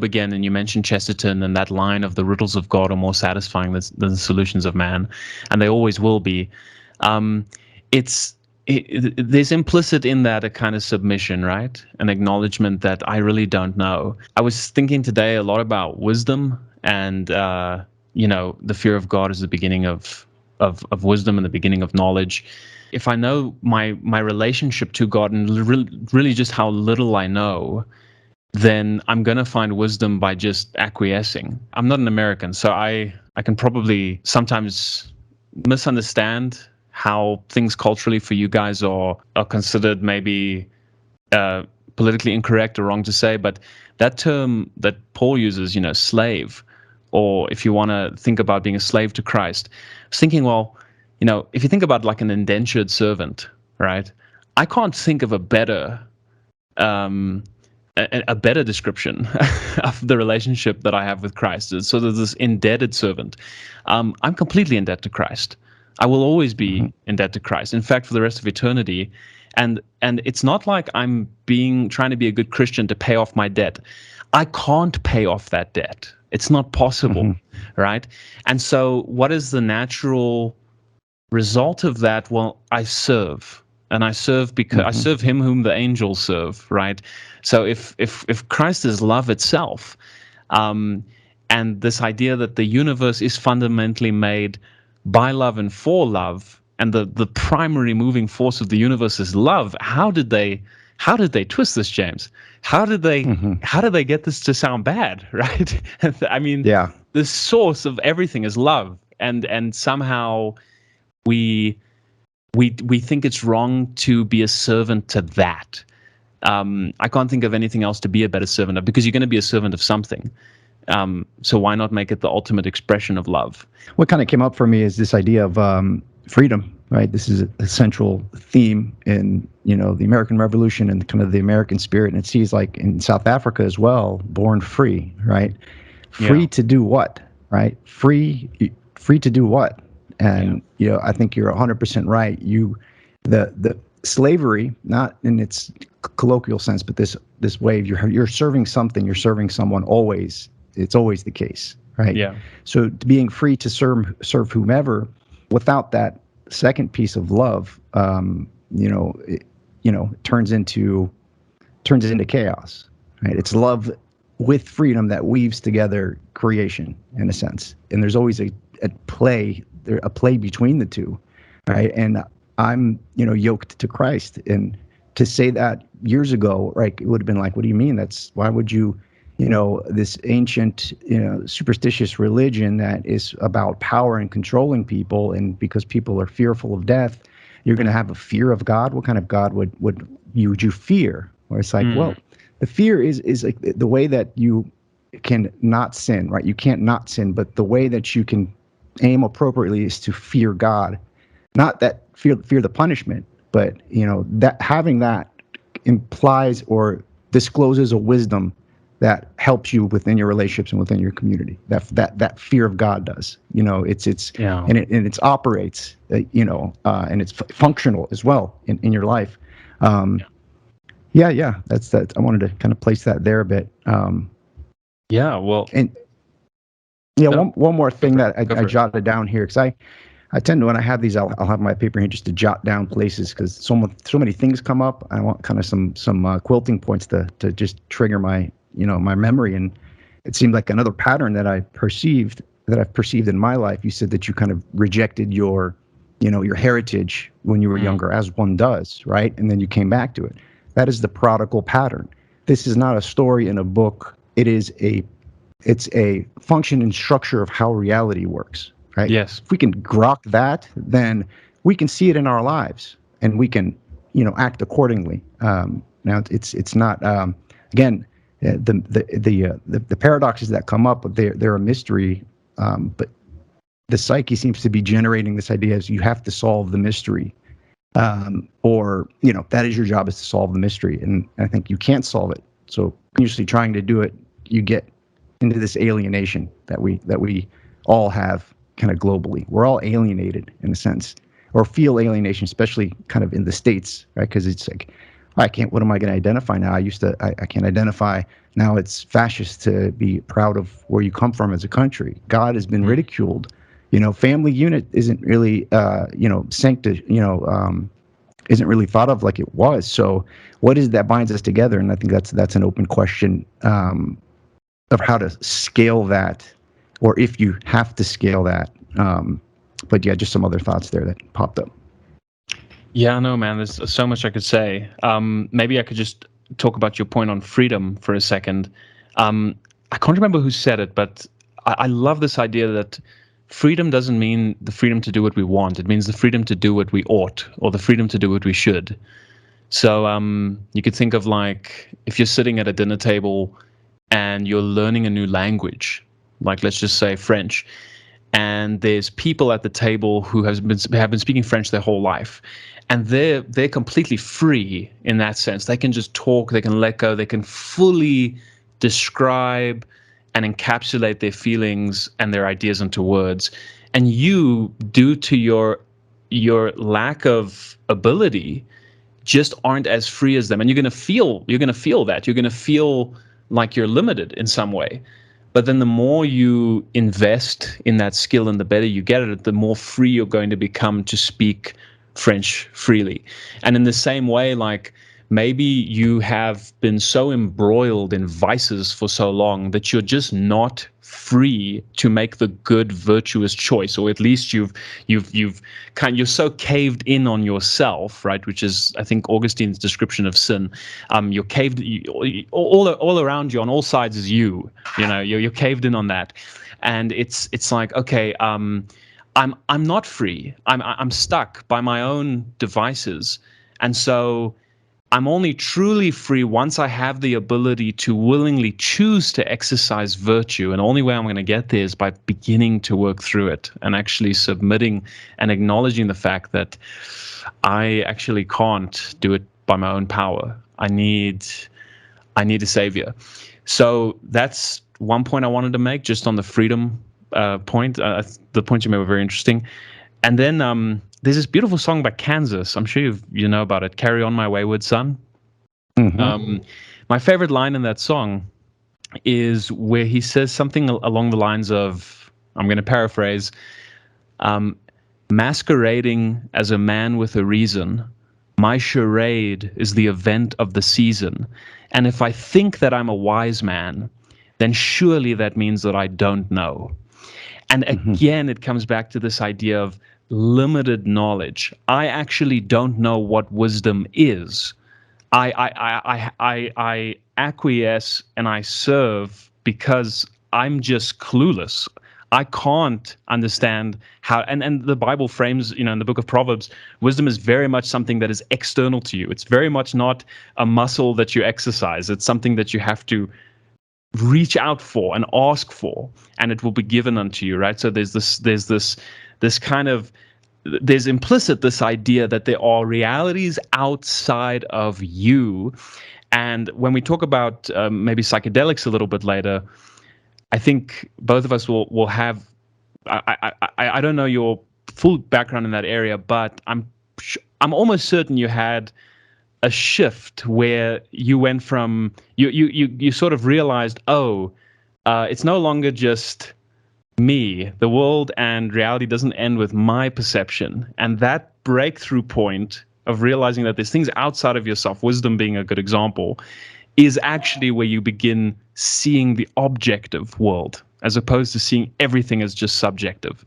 again, and you mentioned Chesterton and that line of the riddles of God are more satisfying than the solutions of man, and they always will be. Um, there's implicit in that a kind of submission, right? An acknowledgement that I really don't know. I was thinking today a lot about wisdom, and the fear of God is the beginning of wisdom and the beginning of knowledge. If I know my relationship to God and really just how little I know, then I'm going to find wisdom by just acquiescing. I'm not an American, so I can probably sometimes misunderstand how things culturally for you guys are considered maybe politically incorrect or wrong to say, but that term that Paul uses, slave, or if you want to think about being a slave to Christ, I was thinking, well, if you think about like an indentured servant, right? I can't think of a better a better description of the relationship that I have with Christ. So there's this indebted servant. I'm completely in debt to Christ. I will always be in debt to Christ. In fact, for the rest of eternity. And it's not like I'm trying to be a good Christian to pay off my debt. I can't pay off that debt. It's not possible, right? And so what is the natural result of that? Well, I serve. And I serve because I serve him whom the angels serve, right? So if Christ is love itself, and this idea that the universe is fundamentally made by love and for love, and the primary moving force of the universe is love, how did they twist this, James? How did they get this to sound bad, right? I mean, the source of everything is love, and somehow we think it's wrong to be a servant to that. I can't think of anything else to be a better servant of, because you're going to be a servant of something. So why not make it the ultimate expression of love? What kind of came up for me is this idea of freedom, right? This is a central theme in, the American Revolution and kind of the American spirit. And it sees, like in South Africa as well, born free, right? Free to do what, right? Free to do what? And I think you're 100% right. The slavery, not in its colloquial sense, but this way of you're serving something, you're serving someone always. It's always the case, right? Yeah. So being free to serve whomever, without that second piece of love, it turns into chaos, right? It's love with freedom that weaves together creation, in a sense, and there's always a play between the two, right? And I'm, yoked to Christ. And to say that years ago, right, it would have been like, what do you mean? Why would you, this ancient, superstitious religion that is about power and controlling people, and because people are fearful of death, you're going to have a fear of God? What kind of God would you fear? Where it's like, well, the fear is like the way that you can not sin, right? You can't not sin, but the way that you can aim appropriately is to fear God, not that fear the punishment, but that having that implies or discloses a wisdom that helps you within your relationships and within your community. That fear of God does, and it operates, and it's functional as well in your life. That's that. I wanted to kind of place that there a bit. One more thing that I jotted down here, because I tend to, when I have these, I'll have my paper here just to jot down places, because so many things come up. I want kind of some quilting points to just trigger my my memory. And it seemed like another pattern that I've perceived in my life. You said that you kind of rejected your heritage when you were younger, as one does, right? And then you came back to it. That is the prodigal pattern. This is not a story in a book. It's a function and structure of how reality works, right? Yes. If we can grok that, then we can see it in our lives, and we can, act accordingly. Now it's not, again, the paradoxes that come up, they're a mystery, but the psyche seems to be generating this idea as you have to solve the mystery, or that is your job, is to solve the mystery, and I think you can't solve it. So usually trying to do it, you get into this alienation that we all have kind of globally. We're all alienated in a sense, or feel alienation, especially kind of in the States, right? Because it's like I can't. What am I going to identify now? I can't identify now. It's fascist to be proud of where you come from as a country. God has been ridiculed. Family unit isn't really, isn't really thought of like it was. So, what is that binds us together? And I think that's an open question of how to scale that, or if you have to scale that. But yeah, just some other thoughts there that popped up. Yeah, no, man. There's so much I could say. Maybe I could just talk about your point on freedom for a second. I can't remember who said it, but I love this idea that freedom doesn't mean the freedom to do what we want. It means the freedom to do what we ought, or the freedom to do what we should. So you could think of, like, if you're sitting at a dinner table and you're learning a new language, like let's just say French, and there's people at the table who have been speaking French their whole life, and they're completely free in that sense. They can just talk, they can let go, they can fully describe and encapsulate their feelings and their ideas into words. And you, due to your lack of ability, just aren't as free as them, and you're going to feel that you're going to feel like you're limited in some way. But then the more you invest in that skill and the better you get at it, the more free you're going to become to speak French freely. And in the same way, like, maybe you have been so embroiled in vices for so long that you're just not free to make the good, virtuous choice, or at least you're so caved in on yourself, right? Which is, I think, Augustine's description of sin. You're caved all around you, on all sides is you. You're caved in on that, and it's like, okay, I'm not free. I'm stuck by my own devices, and so I'm only truly free once I have the ability to willingly choose to exercise virtue. And the only way I'm going to get there is by beginning to work through it and actually submitting and acknowledging the fact that I actually can't do it by my own power. I need a savior. So that's one point I wanted to make, just on the freedom point. The points you made were very interesting. And then there's this beautiful song by Kansas. I'm sure you know about it. "Carry On My Wayward Son." Mm-hmm. My favorite line in that song is where he says something along the lines of, I'm going to paraphrase, "Masquerading as a man with a reason, my charade is the event of the season. And if I think that I'm a wise man, then surely that means that I don't know." And again, it comes back to this idea of limited knowledge. I actually don't know what wisdom is. I acquiesce and I serve because I'm just clueless. I can't understand how, and the Bible frames, in the book of Proverbs, wisdom is very much something that is external to you. It's very much not a muscle that you exercise. It's something that you have to reach out for and ask for, and it will be given unto you, right? So there's this kind of, there's implicit this idea that there are realities outside of you. And when we talk about maybe psychedelics a little bit later, I think both of us will have, I don't know your full background in that area, but I'm almost certain you had a shift where you went from, you sort of realized, it's no longer just me. The world and reality doesn't end with my perception. And that breakthrough point of realizing that there's things outside of yourself, wisdom being a good example, is actually where you begin seeing the objective world as opposed to seeing everything as just subjective.